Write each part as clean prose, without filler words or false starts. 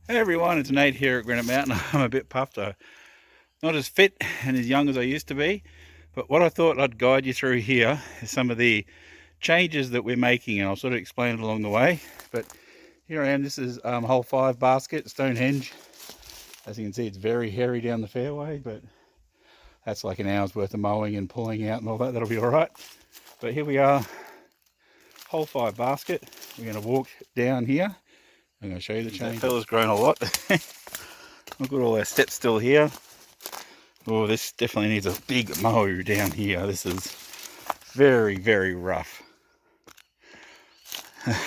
Hey everyone, it's Nate here at Granite Mountain. I'm a bit puffed. I'm not as fit and as young as I used to be, but what I thought I'd guide you through here is some of the changes that we're making, and I'll sort of explain it along the way. But here I am. This is hole 5 basket, Stonehenge. As you can see, it's very hairy down the fairway, but that's like an hour's worth of mowing and pulling out and all that. That'll be all right. But here we are, hole 5 basket. We're going to walk down here. I'm going to show you the change. That fella's grown a lot. Look at all our steps still here. Oh, this definitely needs a big mow down here. This is very, very rough.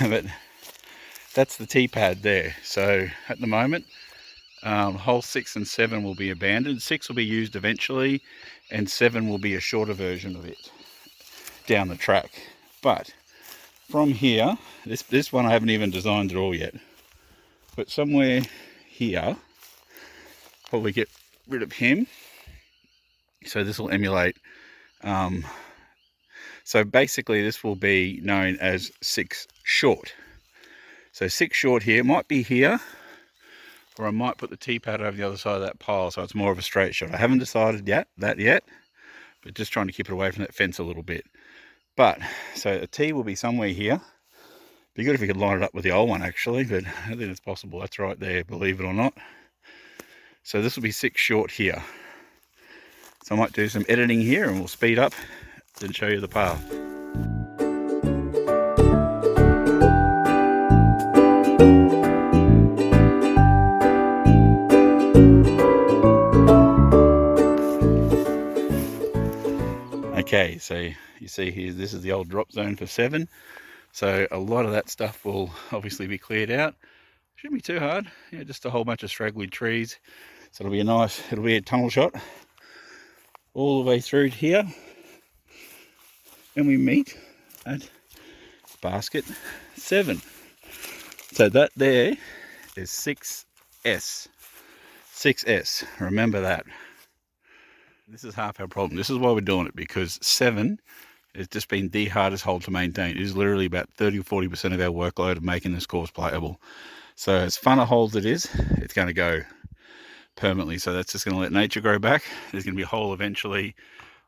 But that's the tee pad there. So at the moment, hole 6 and 7 will be abandoned. 6 will be used eventually, and 7 will be a shorter version of it down the track. But from here, this one I haven't even designed at all yet. But somewhere here, probably get rid of him. So this will emulate. So basically this will be known as 6 short. So 6 short here, it might be here, or I might put the tee pad over the other side of that pile so it's more of a straight shot. I haven't decided yet, but just trying to keep it away from that fence a little bit. But, so a tee will be somewhere here. Be good if we could line it up with the old one actually, but I don't think it's possible. That's right there, believe it or not. So this will be 6 short here. So I might do some editing here and we'll speed up and show you the path. Okay, so you see here, this is the old drop zone for 7. So a lot of that stuff will obviously be cleared out. Shouldn't be too hard. Yeah, just a whole bunch of straggly trees. So it'll be a tunnel shot all the way through here. And we meet at basket 7. So that there is 6S. 6S, remember that. This is half our problem. This is why we're doing it, because 7 has just been the hardest hole to maintain. It is literally about 30 or 40% of our workload of making this course playable. So as fun a hole as it is, it's going to go permanently. So that's just going to let nature grow back. There's going to be a hole eventually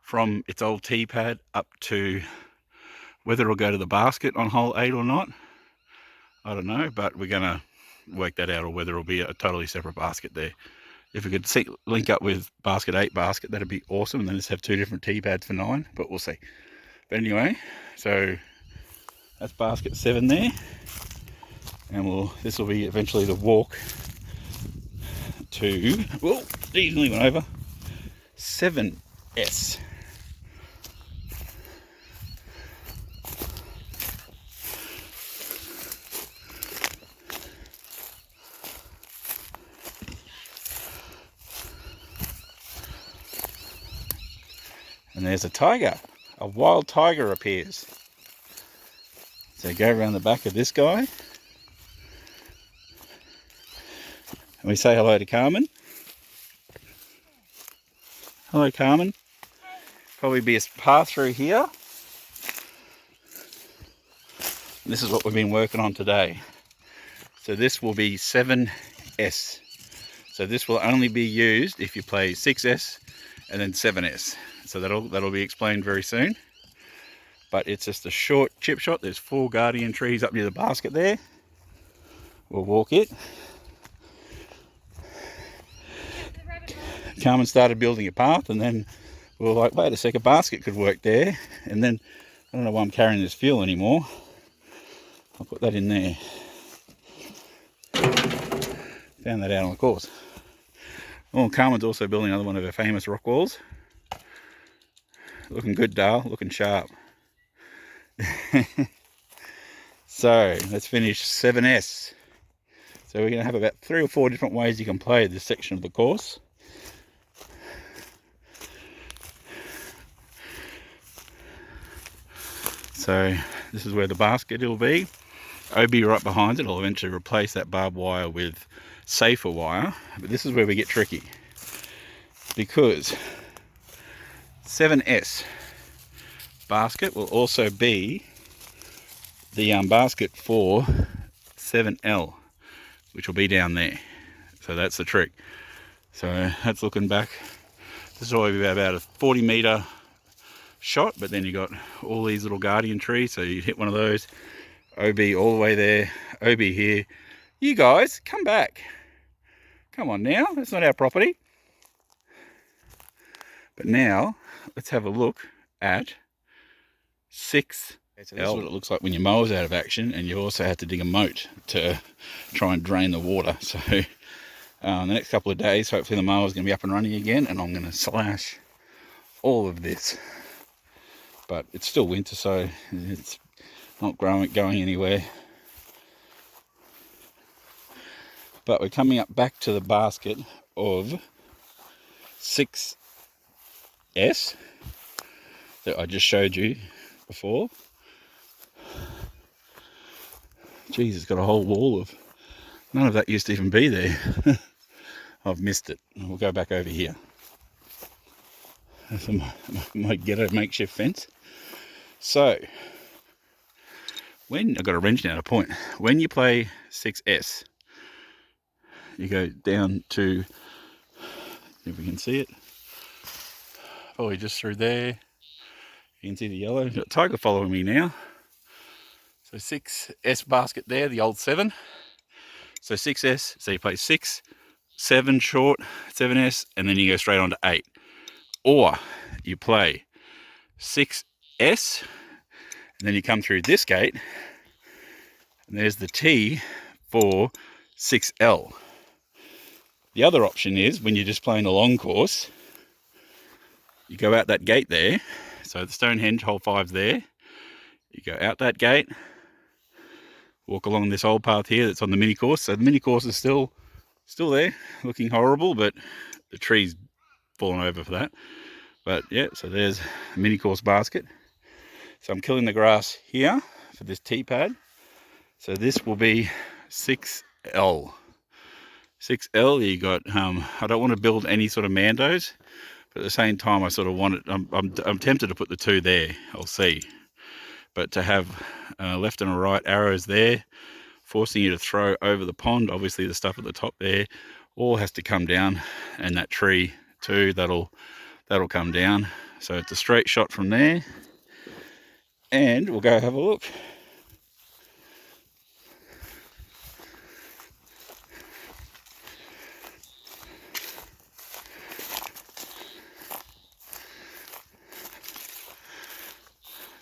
from its old tee pad up to whether it'll go to the basket on hole 8 or not, I don't know, but we're going to work that out, or whether it'll be a totally separate basket there. If we could link up with basket 8 basket, that'd be awesome, and then just have 2 different tee pads for 9, but we'll see. But anyway, so that's basket 7 there, and this will be eventually the walk to, whoa, easily went over, 7S. And there's a tiger. A wild tiger appears. So go around the back of this guy. And we say hello to Carmen. Hello, Carmen. Probably be a path through here. And this is what we've been working on today. So this will be 7S. So this will only be used if you play 6S and then 7S. So that'll be explained very soon. But it's just a short chip shot. There's 4 guardian trees up near the basket there. We'll walk it. Carmen started building a path, and then we were like, wait a second, basket could work there. And then, I don't know why I'm carrying this fuel anymore. I'll put that in there. Found that out on the course. Oh, Carmen's also building another one of her famous rock walls. Looking good, Dale, looking sharp. So let's finish 7S. So we're going to have about 3 or 4 different ways you can play this section of the course. So this is where the basket will be. OB right behind it. I'll eventually replace that barbed wire with safer wire. But this is where we get tricky, because 7S basket will also be the basket for 7L. which will be down there. So that's the trick. So that's looking back. This is always about a 40 meter shot, but then you got all these little guardian trees, so you hit one of those. OB all the way there, OB here. You guys, come back. Come on now, that's not our property. But now, let's have a look at 6L. So this is what it looks like when your mower's out of action, and you also have to dig a moat to try and drain the water. So the next couple of days, hopefully the mower's going to be up and running again, and I'm going to slash all of this. But it's still winter, so it's not going anywhere. But we're coming up back to the basket of 6S that I just showed you before. Geez, it's got a whole wall of, none of that used to even be there. I've missed it. We'll go back over here. That's my ghetto makeshift fence. So, when, I've got a wrench now to point, when you play 6S, you go down to, if we can see it, probably just through there. You can see the yellow. You've got Tiger following me now. So 6S basket there, the old 7. So 6S, so you play 6, 7 short, 7S, and then you go straight on to 8. Or you play 6S, and then you come through this gate, and there's the T for 6L. The other option is, when you're just playing a long course, you go out that gate there. So the Stonehenge, hole 5's there. You go out that gate, walk along this old path here that's on the mini course. So the mini course is still there, looking horrible, but the tree's fallen over for that. But yeah, so there's a mini course basket. So I'm killing the grass here for this T-pad. So this will be 6L. 6L, you got, I don't want to build any sort of mandos, but at the same time I sort of want it, I'm tempted to put the 2 there, I'll see. But to have left and a right arrows there, forcing you to throw over the pond, obviously the stuff at the top there, all has to come down, and that tree too, that'll come down. So it's a straight shot from there, and we'll go have a look.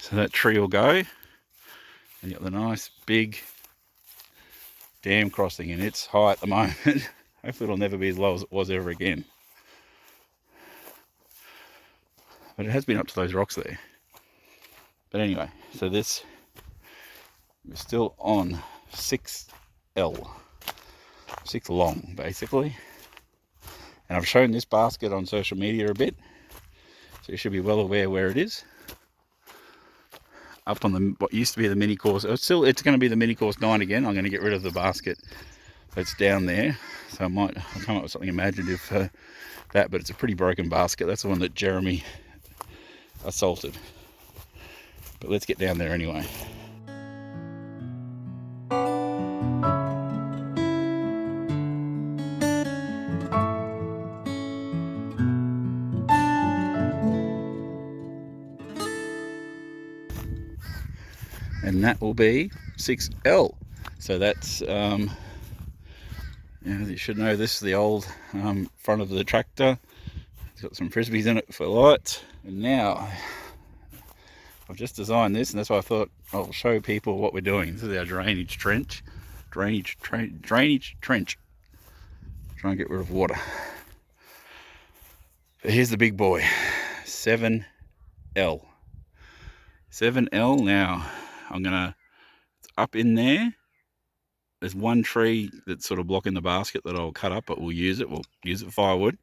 So that tree will go, and you got the nice big dam crossing, and it's high at the moment. Hopefully it'll never be as low as it was ever again. But it has been up to those rocks there. But anyway, so this, we're still on 6L. 6 long, basically. And I've shown this basket on social media a bit, so you should be well aware where it is. Up on the what used to be the mini course. It's going to be the mini course 9 again. I'm going to get rid of the basket that's down there. So I'll come up with something imaginative for that, but it's a pretty broken basket. That's the one that Jeremy assaulted. But let's get down there anyway. And that will be 6L. So that's, you should know this is the old front of the tractor. It's got some frisbees in it for lights. And now, I've just designed this, and that's why I thought I'll show people what we're doing. This is our drainage trench. Drainage trench. Try and get rid of water. But here's the big boy, 7L. 7L now. It's up in there. There's one tree that's sort of blocking the basket that I'll cut up, but we'll use it for firewood.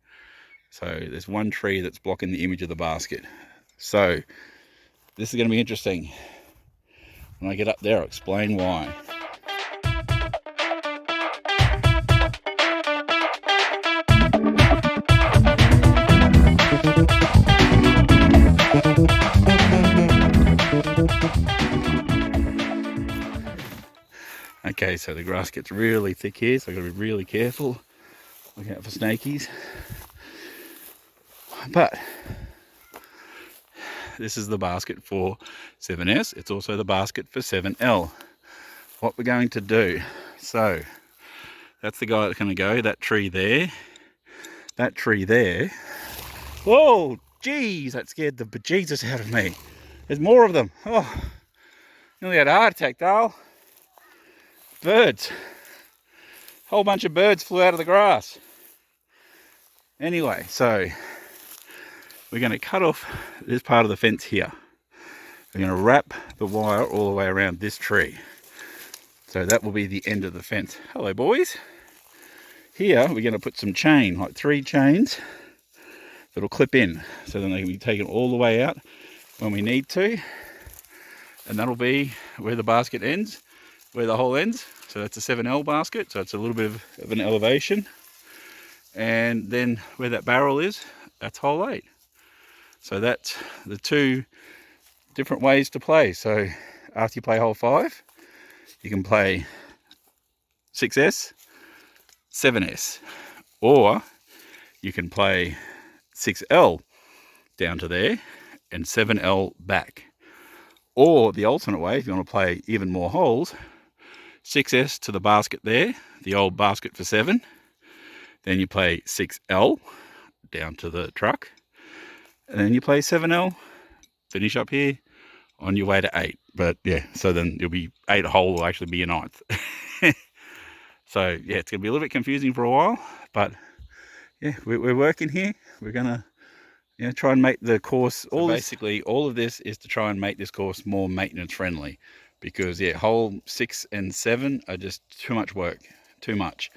So there's one tree that's blocking the image of the basket. So this is going to be interesting. When I get up there, I'll explain why. Okay, so the grass gets really thick here, so I've got to be really careful. Look out for snakies. But this is the basket for 7S. It's also the basket for 7L. What we're going to do, so that's the guy that's going to go, that tree there. That tree there. Whoa, geez, that scared the bejesus out of me. There's more of them. Oh, nearly had a heart attack, Dale. Birds. Whole bunch of birds flew out of the grass. Anyway, so we're going to cut off this part of the fence here. We're going to wrap the wire all the way around this tree. So that will be the end of the fence. Hello, boys. Here we're going to put some chain, like 3 chains that'll clip in. So then they can be taken all the way out when we need to. And that'll be where the basket ends, where the hole ends. So that's a 7L basket, so it's a little bit of an elevation. And then where that barrel is, that's hole 8. So that's the 2 different ways to play. So after you play hole 5, you can play 6S, 7S, or you can play 6L down to there and 7L back. Or the alternate way, if you want to play even more holes, 6S to the basket there, the old basket for 7. Then you play 6L down to the truck. And then you play 7L, finish up here on your way to 8. But yeah, so then you'll be 8 hole will actually be your 9th. So yeah, it's going to be a little bit confusing for a while. But yeah, we're working here. We're going to try and make the course, basically all of this is to try and make this course more maintenance friendly. Because yeah, hole 6 and 7 are just too much work, too much.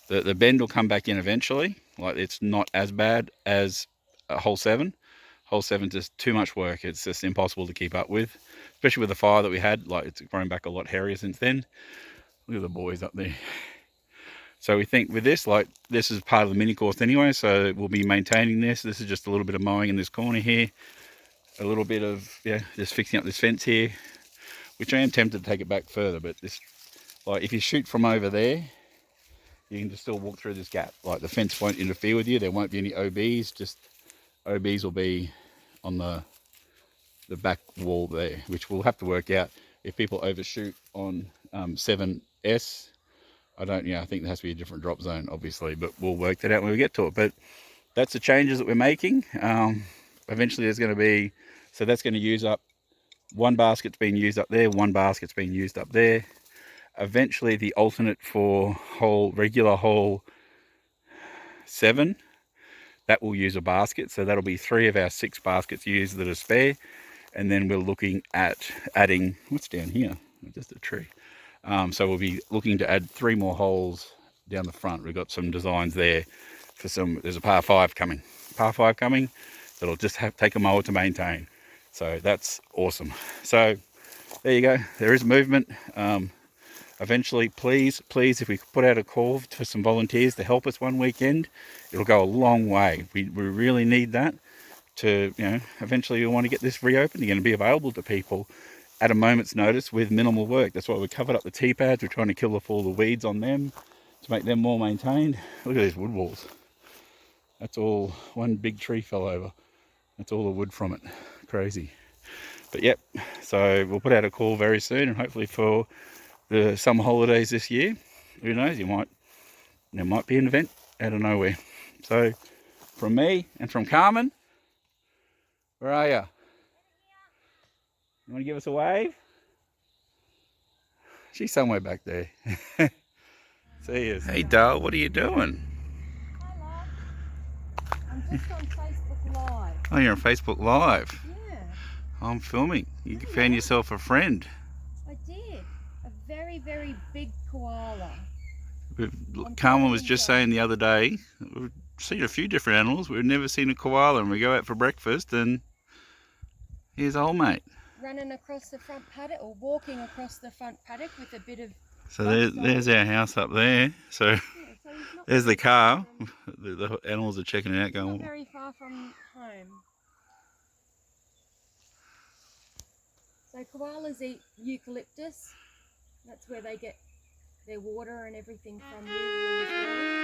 The bend will come back in eventually. Like it's not as bad as hole 7. Hole 7's just too much work. It's just impossible to keep up with, especially with the fire that we had. Like it's grown back a lot hairier since then. Look at the boys up there. So we think with this, like this is part of the mini course anyway, so we'll be maintaining this. This is just a little bit of mowing in this corner here. A little bit of, just fixing up this fence here, which I am tempted to take it back further, but this, like if you shoot from over there, you can just still walk through this gap. Like the fence won't interfere with you. There won't be any OBs, just OBs will be on the back wall there, which we'll have to work out if people overshoot on 7S. I think there has to be a different drop zone, obviously, but we'll work that out when we get to it. But that's the changes that we're making. Eventually there's going to be, so that's going to use up, one basket's being used up there, one basket's being used up there. Eventually the alternate for regular hole 7, that will use a basket. So that'll be 3 of our 6 baskets used that are spare. And then we're looking at adding, what's down here? Just a tree. So we'll be looking to add 3 more holes down the front. We've got some designs there for there's a par 5 coming. Par 5 coming that'll just take a mower to maintain. So that's awesome. So there you go. There is movement. Eventually, please, if we put out a call for some volunteers to help us one weekend, it'll go a long way. We really need that to, eventually we want to get this reopened again and be available to people at a moment's notice with minimal work. That's why we covered up the T-pads. We're trying to kill off all the weeds on them to make them more maintained. Look at these wood walls. That's all, one big tree fell over. That's all the wood from it. Crazy. But yep, so we'll put out a call very soon, and hopefully for the summer holidays this year, who knows, there might be an event out of nowhere. So from me and from Carmen, where are you? You want to give us a wave? She's somewhere back there. See you. Hey, Dale, what are you doing? Hello. I'm just on Facebook Live. Oh, you're on Facebook Live? Yeah. I'm filming. You found yourself a friend. I did. A very, very big koala. Carmen was just saying the other day, we've seen a few different animals. We've never seen a koala, and we go out for breakfast, and here's old mate. Running across the front paddock, or walking across the front paddock with a bit of... So there's our house up there. So, so there's the car. The animals are checking it out going... Not very far from home. So koalas eat eucalyptus. That's where they get their water and everything from you as well.